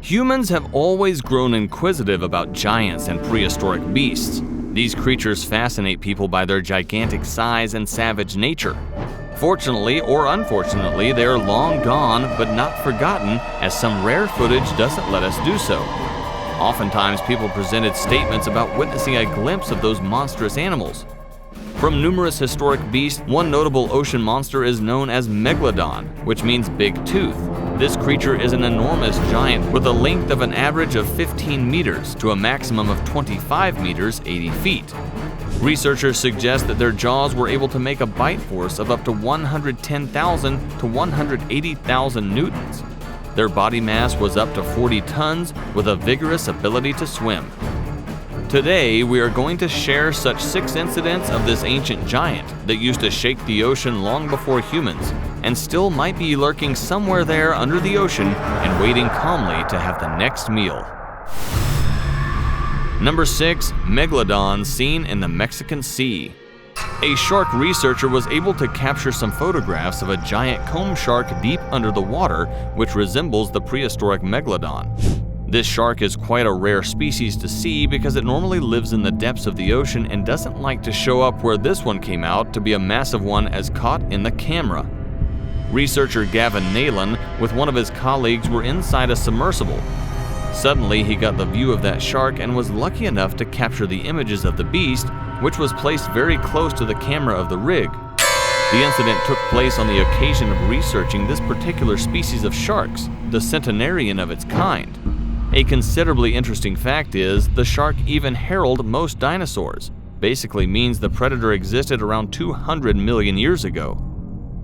Humans have always grown inquisitive about giants and prehistoric beasts. These creatures fascinate people by their gigantic size and savage nature. Fortunately or unfortunately, they are long gone but not forgotten, as some rare footage doesn't let us do so. Oftentimes, people presented statements about witnessing a glimpse of those monstrous animals. From numerous historic beasts, one notable ocean monster is known as Megalodon, which means big tooth. This creature is an enormous giant with a length of an average of 15 meters to a maximum of 25 meters, 80 feet. Researchers suggest that their jaws were able to make a bite force of up to 110,000 to 180,000 newtons. Their body mass was up to 40 tons with a vigorous ability to swim. Today, we are going to share such 6 incidents of this ancient giant that used to shake the ocean long before humans, and still might be lurking somewhere there under the ocean and waiting calmly to have the next meal. Number 6. Megalodon seen in the Mexican Sea. A shark researcher was able to capture some photographs of a giant comb shark deep under the water, which resembles the prehistoric Megalodon. This shark is quite a rare species to see because it normally lives in the depths of the ocean and doesn't like to show up where this one came out to be a massive one as caught in the camera. Researcher Gavin Naylan with one of his colleagues were inside a submersible. Suddenly he got the view of that shark and was lucky enough to capture the images of the beast, which was placed very close to the camera of the rig. The incident took place on the occasion of researching this particular species of sharks, the centenarian of its kind. A considerably interesting fact is, the shark even heralded most dinosaurs. Basically means the predator existed around 200 million years ago.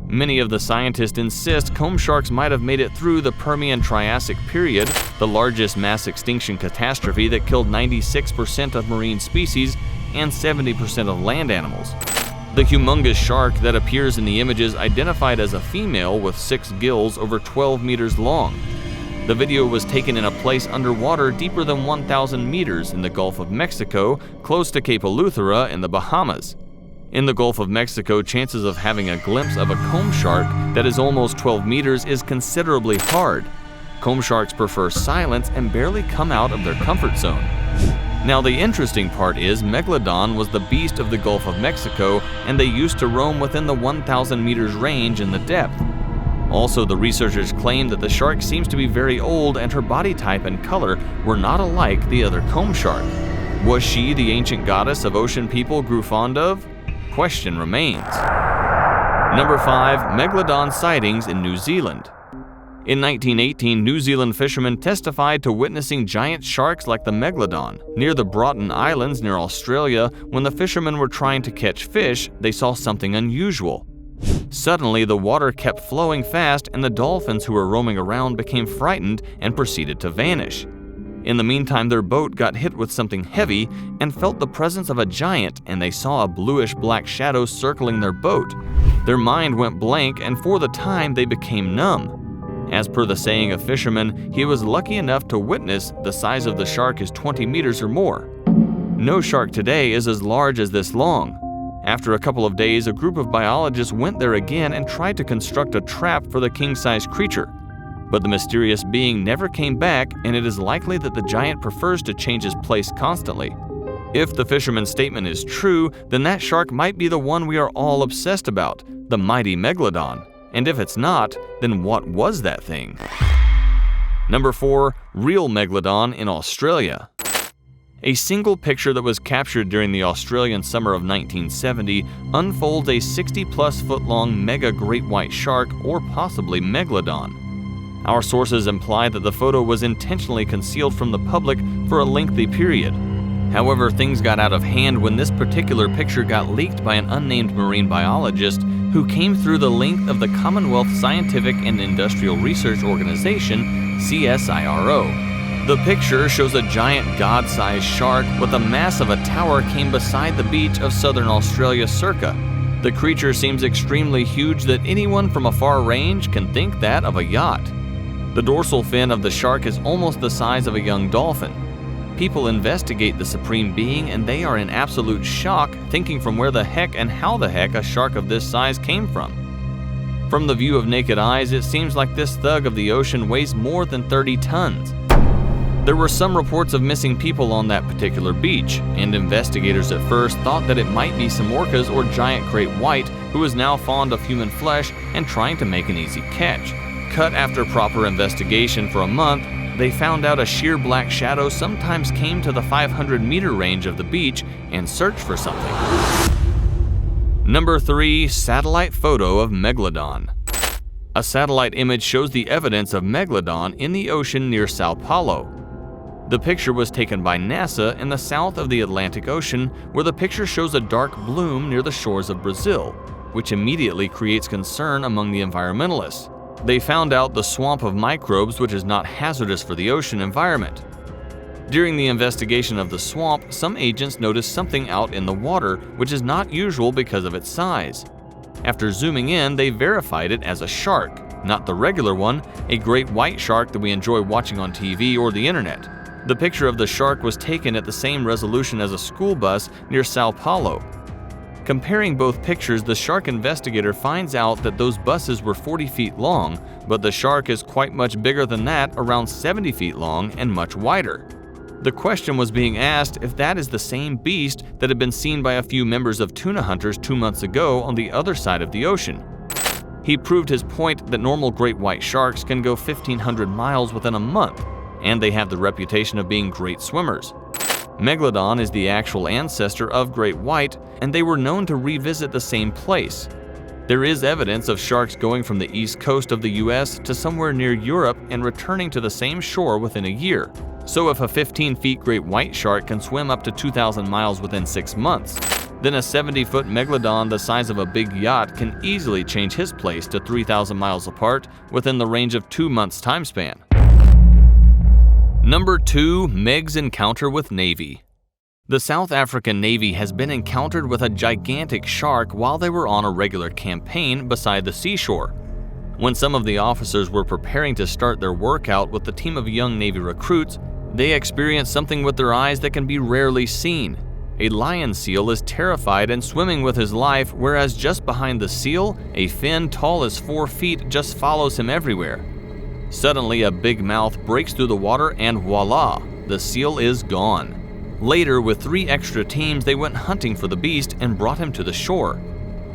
Many of the scientists insist comb sharks might have made it through the Permian-Triassic period, the largest mass extinction catastrophe that killed 96% of marine species and 70% of land animals. The humongous shark that appears in the images identified as a female with 6 gills over 12 meters long. The video was taken in a place underwater deeper than 1,000 meters in the Gulf of Mexico, close to Cape Eleuthera in the Bahamas. In the Gulf of Mexico, chances of having a glimpse of a comb shark that is almost 12 meters is considerably hard. Comb sharks prefer silence and barely come out of their comfort zone. Now the interesting part is Megalodon was the beast of the Gulf of Mexico, and they used to roam within the 1,000 meters range in the depth. Also, the researchers claim that the shark seems to be very old and her body type and color were not alike the other comb shark. Was she the ancient goddess of ocean people grew fond of? Question remains. Number 5. Megalodon sightings in New Zealand. In 1918, New Zealand fishermen testified to witnessing giant sharks like the Megalodon. Near the Broughton Islands near Australia, when the fishermen were trying to catch fish, they saw something unusual. Suddenly, the water kept flowing fast and the dolphins who were roaming around became frightened and proceeded to vanish. In the meantime, their boat got hit with something heavy and felt the presence of a giant, and they saw a bluish-black shadow circling their boat. Their mind went blank, and for the time they became numb. As per the saying of fishermen, he was lucky enough to witness the size of the shark is 20 meters or more. No shark today is as large as this long. After a couple of days, a group of biologists went there again and tried to construct a trap for the king-sized creature. But the mysterious being never came back, and it is likely that the giant prefers to change his place constantly. If the fisherman's statement is true, then that shark might be the one we are all obsessed about, the mighty Megalodon. And if it's not, then what was that thing? Number 4. Real Megalodon in Australia. A single picture that was captured during the Australian summer of 1970 unfolds a 60-plus foot long mega great white shark, or possibly Megalodon. Our sources imply that the photo was intentionally concealed from the public for a lengthy period. However, things got out of hand when this particular picture got leaked by an unnamed marine biologist who came through the length of the Commonwealth Scientific and Industrial Research Organization, CSIRO. The picture shows a giant god-sized shark with the mass of a tower came beside the beach of southern Australia circa. The creature seems extremely huge that anyone from a far range can think that of a yacht. The dorsal fin of the shark is almost the size of a young dolphin. People investigate the supreme being and they are in absolute shock, thinking from where the heck and how the heck a shark of this size came from. From the view of naked eyes, it seems like this thug of the ocean weighs more than 30 tons. There were some reports of missing people on that particular beach, and investigators at first thought that it might be some orcas or giant great white who is now fond of human flesh and trying to make an easy catch. Cut after proper investigation for a month, they found out a sheer black shadow sometimes came to the 500-meter range of the beach and searched for something. Number 3. Satellite photo of Megalodon. A satellite image shows the evidence of Megalodon in the ocean near Sao Paulo. The picture was taken by NASA in the south of the Atlantic Ocean, where the picture shows a dark bloom near the shores of Brazil, which immediately creates concern among the environmentalists. They found out the swamp of microbes, which is not hazardous for the ocean environment. During the investigation of the swamp, some agents noticed something out in the water, which is not usual because of its size. After zooming in, they verified it as a shark, not the regular one, a great white shark that we enjoy watching on TV or the internet. The picture of the shark was taken at the same resolution as a school bus near Sao Paulo. Comparing both pictures, the shark investigator finds out that those buses were 40 feet long, but the shark is quite much bigger than that, around 70 feet long and much wider. The question was being asked if that is the same beast that had been seen by a few members of tuna hunters 2 months ago on the other side of the ocean. He proved his point that normal great white sharks can go 1,500 miles within a month, and they have the reputation of being great swimmers. Megalodon is the actual ancestor of great white, and they were known to revisit the same place. There is evidence of sharks going from the east coast of the US to somewhere near Europe and returning to the same shore within a year. So if a 15-feet great white shark can swim up to 2,000 miles within 6 months, then a 70-foot megalodon the size of a big yacht can easily change his place to 3,000 miles apart within the range of 2 months' time span. Number 2. Megs Encounter with Navy. The South African Navy has been encountered with a gigantic shark while they were on a regular campaign beside the seashore. When some of the officers were preparing to start their workout with the team of young Navy recruits, they experienced something with their eyes that can be rarely seen. A lion seal is terrified and swimming with his life, whereas just behind the seal, a fin tall as 4 feet just follows him everywhere. Suddenly, a big mouth breaks through the water and voila, the seal is gone. Later, with 3 extra teams, they went hunting for the beast and brought him to the shore.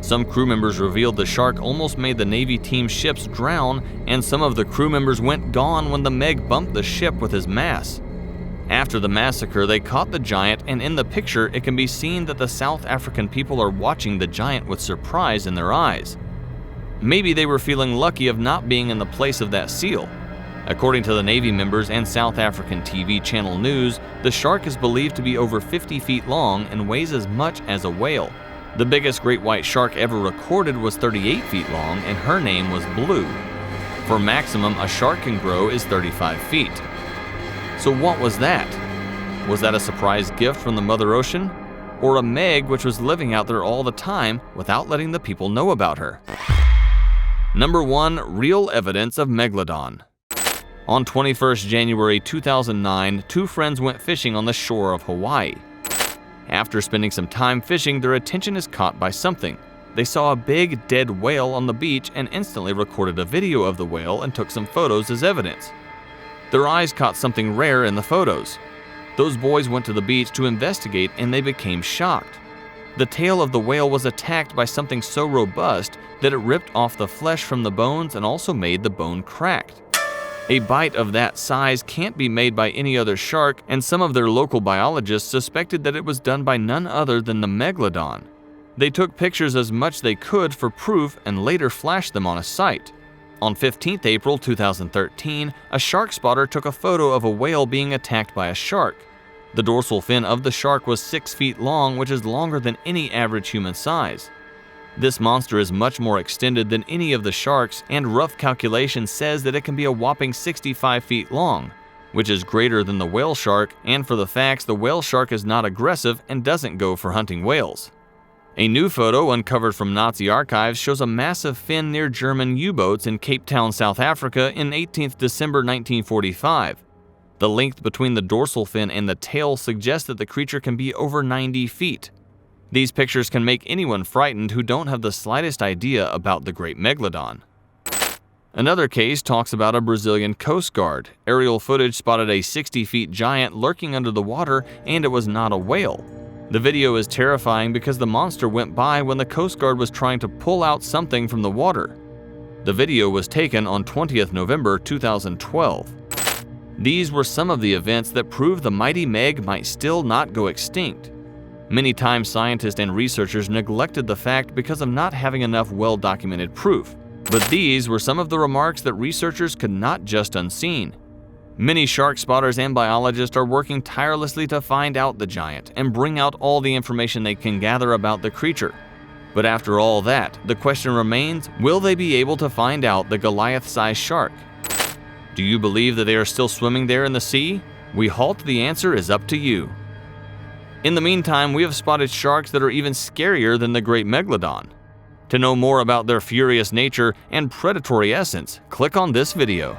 Some crew members revealed the shark almost made the Navy team's ships drown, and some of the crew members went gone when the Meg bumped the ship with his mass. After the massacre, they caught the giant, and in the picture, it can be seen that the South African people are watching the giant with surprise in their eyes. Maybe they were feeling lucky of not being in the place of that seal. According to the Navy members and South African TV channel News, the shark is believed to be over 50 feet long and weighs as much as a whale. The biggest great white shark ever recorded was 38 feet long, and her name was Blue. For maximum a shark can grow is 35 feet. So what was that? Was that a surprise gift from the Mother Ocean? Or a Meg which was living out there all the time without letting the people know about her? Number 1. Real evidence of Megalodon. On 21st January 2009, 2 friends went fishing on the shore of Hawaii. After spending some time fishing, their attention is caught by something. They saw a big, dead whale on the beach and instantly recorded a video of the whale and took some photos as evidence. Their eyes caught something rare in the photos. Those boys went to the beach to investigate and they became shocked. The tail of the whale was attacked by something so robust that it ripped off the flesh from the bones and also made the bone cracked. A bite of that size can't be made by any other shark, and some of their local biologists suspected that it was done by none other than the Megalodon. They took pictures as much they could for proof and later flashed them on a site. On 15th April 2013, a shark spotter took a photo of a whale being attacked by a shark. The dorsal fin of the shark was 6 feet long, which is longer than any average human size. This monster is much more extended than any of the sharks, and rough calculation says that it can be a whopping 65 feet long, which is greater than the whale shark, and for the facts, the whale shark is not aggressive and doesn't go for hunting whales. A new photo uncovered from Nazi archives shows a massive fin near German U-boats in Cape Town, South Africa in 18th December 1945. The length between the dorsal fin and the tail suggests that the creature can be over 90 feet. These pictures can make anyone frightened who don't have the slightest idea about the great Megalodon. Another case talks about a Brazilian Coast Guard. Aerial footage spotted a 60-foot giant lurking under the water, and it was not a whale. The video is terrifying because the monster went by when the Coast Guard was trying to pull out something from the water. The video was taken on 20th November 2012. These were some of the events that prove the mighty Meg might still not go extinct. Many times scientists and researchers neglected the fact because of not having enough well-documented proof. But these were some of the remarks that researchers could not just unseen. Many shark spotters and biologists are working tirelessly to find out the giant and bring out all the information they can gather about the creature. But after all that, the question remains, will they be able to find out the Goliath-sized shark? Do you believe that they are still swimming there in the sea? We halt the answer is up to you. In the meantime, we have spotted sharks that are even scarier than the great Megalodon. To know more about their furious nature and predatory essence, click on this video.